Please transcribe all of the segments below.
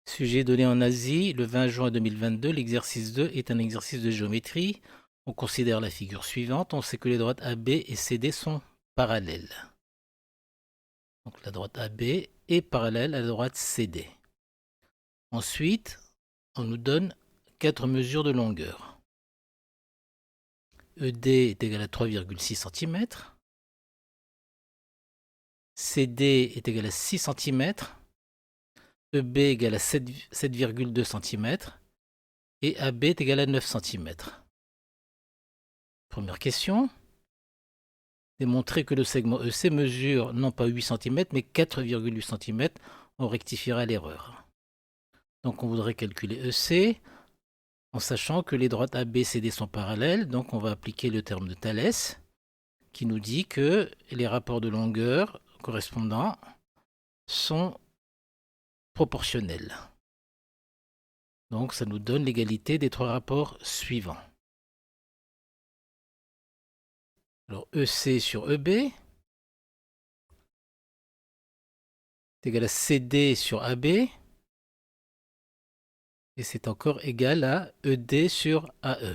Sujet donné en Asie, le 20 juin 2022, l'exercice 2 est un exercice de géométrie. On considère la figure suivante. On sait que les droites AB et CD sont parallèles. Donc la droite AB est parallèle à la droite CD. Ensuite, on nous donne 4 mesures de longueur. ED est égal à 3,6 cm. CD est égal à 6 cm. EB égale à 7,2 cm. Et AB est égal à 9 cm. Première question. Démontrer que le segment EC mesure non pas 8 cm mais 4,8 cm. On rectifiera l'erreur. Donc on voudrait calculer EC en sachant que les droites AB et CD sont parallèles. Donc on va appliquer le terme de Thalès qui nous dit que les rapports de longueur correspondants sont proportionnels. Donc ça nous donne l'égalité des trois rapports suivants. Alors EC sur EB est égal à CD sur AB. Et c'est encore égal à ED sur AE.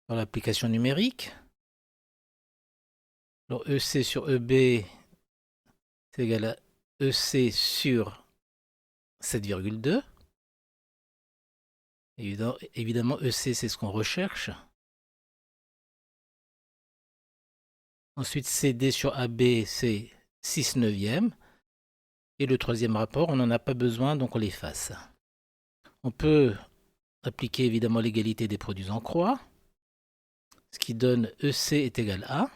Dans l'application numérique, alors EC sur EB, c'est égal à EC sur 7,2. Évidemment, EC, c'est ce qu'on recherche. Ensuite, CD sur AB, c'est 6 neuvièmes. Et le troisième rapport, on n'en a pas besoin, donc on l'efface. On peut appliquer évidemment l'égalité des produits en croix, ce qui donne EC est égal à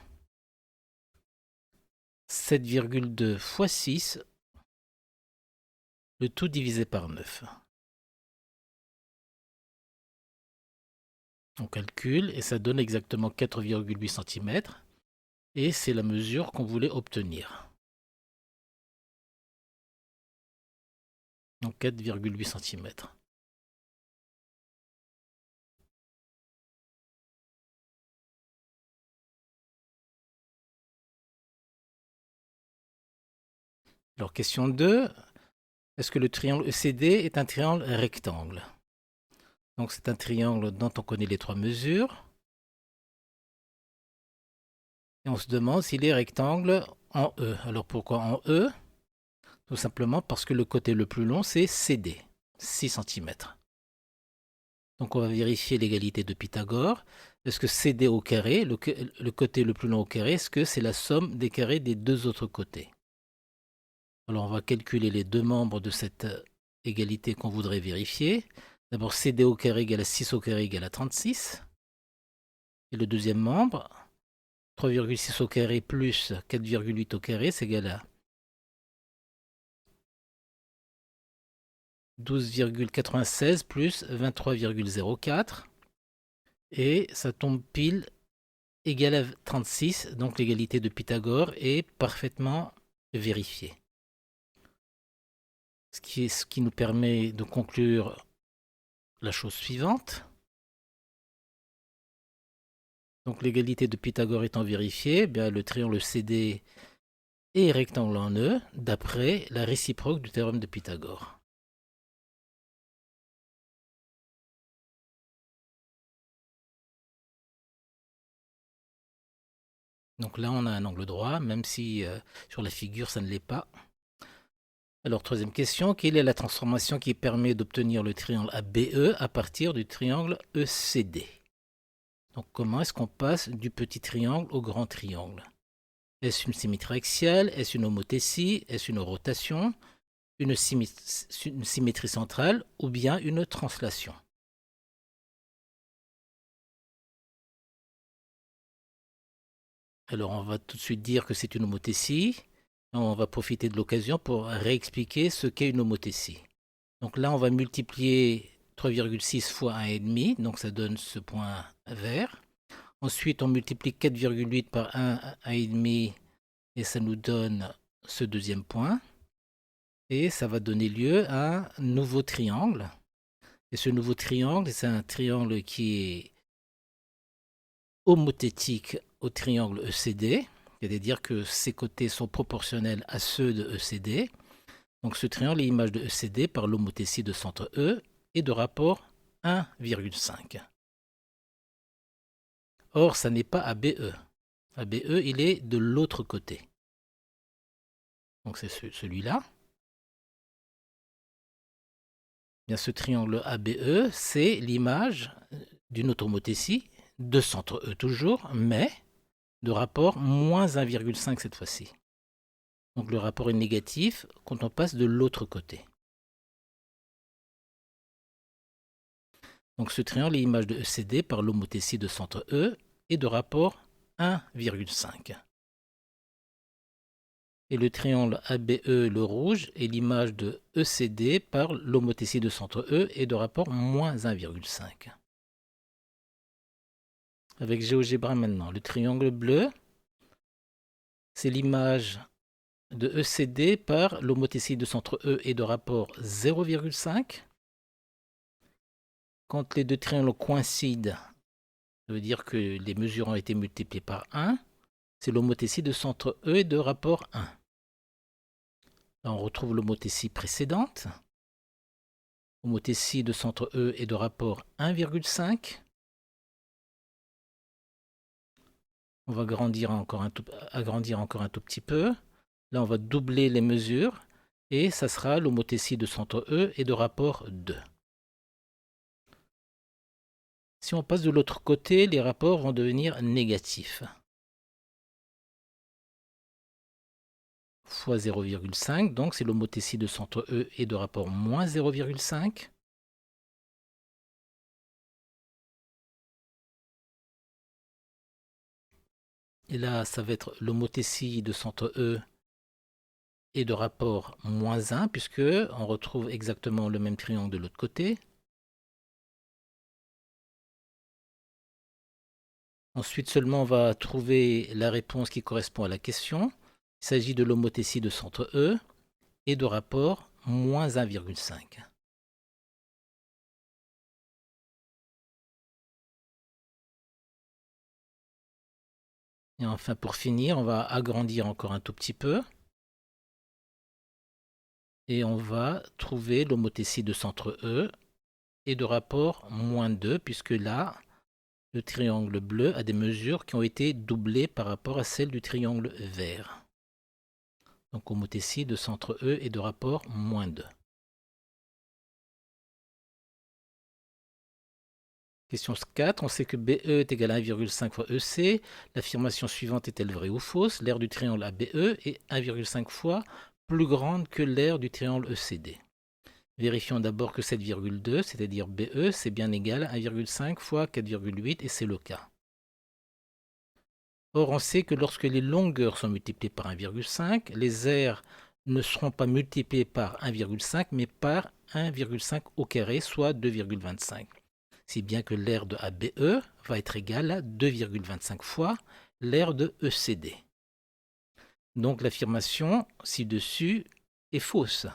7,2 fois 6, le tout divisé par 9. On calcule et ça donne exactement 4,8 cm. Et c'est la mesure qu'on voulait obtenir. Donc 4,8 cm. Alors question 2. Est-ce que le triangle ECD est un triangle rectangle? Donc c'est un triangle dont on connaît les trois mesures. Et on se demande s'il est rectangle en E. Alors pourquoi en E? Tout simplement parce que le côté le plus long c'est CD, 6 cm. Donc on va vérifier l'égalité de Pythagore. Est-ce que CD au carré, le côté le plus long au carré, est-ce que c'est la somme des carrés des deux autres côtés? Alors on va calculer les deux membres de cette égalité qu'on voudrait vérifier. D'abord CD au carré égale à 6 au carré égale à 36. Et le deuxième membre, 3,6 au carré plus 4,8 au carré, c'est égal à 12,96 plus 23,04. Et ça tombe pile égal à 36. Donc l'égalité de Pythagore est parfaitement vérifiée. Ce qui nous permet de conclure la chose suivante. Donc l'égalité de Pythagore étant vérifiée, eh bien, le triangle CD est rectangle en E d'après la réciproque du théorème de Pythagore. Donc là on a un angle droit, même si sur la figure ça ne l'est pas. Alors troisième question, quelle est la transformation qui permet d'obtenir le triangle ABE à partir du triangle ECD? Donc comment est-ce qu'on passe du petit triangle au grand triangle? Est-ce une symétrie axiale? Est-ce une homothétie? Est-ce une rotation? Une symétrie centrale ou bien une translation? Alors on va tout de suite dire que c'est une homothétie. On va profiter de l'occasion pour réexpliquer ce qu'est une homothétie. Donc là on va multiplier 3,6 fois 1,5, donc ça donne ce point vert. Ensuite on multiplie 4,8 par 1,5 et ça nous donne ce deuxième point. Et ça va donner lieu à un nouveau triangle. Et ce nouveau triangle, c'est un triangle qui est homothétique au triangle ECD. c'est-à-dire que ses côtés sont proportionnels à ceux de ECD. Donc ce triangle est l'image de ECD par l'homothétie de centre E et de rapport 1,5. Or, ça n'est pas ABE. ABE, il est de l'autre côté. Donc c'est celui-là. Bien, ce triangle ABE, c'est l'image d'une autre homothétie de centre E toujours, mais de rapport moins 1,5 cette fois-ci. Donc le rapport est négatif quand on passe de l'autre côté. Donc ce triangle est l'image de ECD par l'homothétie de centre E et de rapport 1,5. Et le triangle ABE, le rouge, est l'image de ECD par l'homothétie de centre E et de rapport moins 1,5. Avec GeoGebra maintenant, le triangle bleu, c'est l'image de ECD par l'homothétie de centre E et de rapport 0,5. Quand les deux triangles coïncident, ça veut dire que les mesures ont été multipliées par 1. C'est l'homothétie de centre E et de rapport 1. Là, on retrouve l'homothétie précédente. Homothétie de centre E et de rapport 1,5. On va agrandir encore un tout petit peu. Là, on va doubler les mesures et ça sera l'homothétie de centre E et de rapport 2. Si on passe de l'autre côté, les rapports vont devenir négatifs. Fois 0,5, donc c'est l'homothétie de centre E et de rapport moins 0,5. Et là, ça va être l'homothétie de centre E et de rapport moins 1, puisque on retrouve exactement le même triangle de l'autre côté. Ensuite seulement, on va trouver la réponse qui correspond à la question. Il s'agit de l'homothétie de centre E et de rapport moins 1,5. Et enfin, pour finir, on va agrandir encore un tout petit peu. Et on va trouver l'homothétie de centre E et de rapport moins 2, puisque là, le triangle bleu a des mesures qui ont été doublées par rapport à celles du triangle vert. Donc homothétie de centre E et de rapport moins 2. Question 4, on sait que BE est égal à 1,5 fois EC. L'affirmation suivante est-elle vraie ou fausse? L'aire du triangle ABE est 1,5 fois plus grande que l'aire du triangle ECD. Vérifions d'abord que 7,2, c'est-à-dire BE, c'est bien égal à 1,5 fois 4,8 et c'est le cas. Or, on sait que lorsque les longueurs sont multipliées par 1,5, les aires ne seront pas multipliées par 1,5 mais par 1,5 au carré, soit 2,25. Si bien que l'aire de ABE va être égale à 2,25 fois l'aire de ECD. Donc l'affirmation ci-dessus est fausse,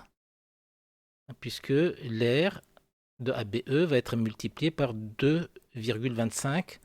puisque l'aire de ABE va être multipliée par 2,25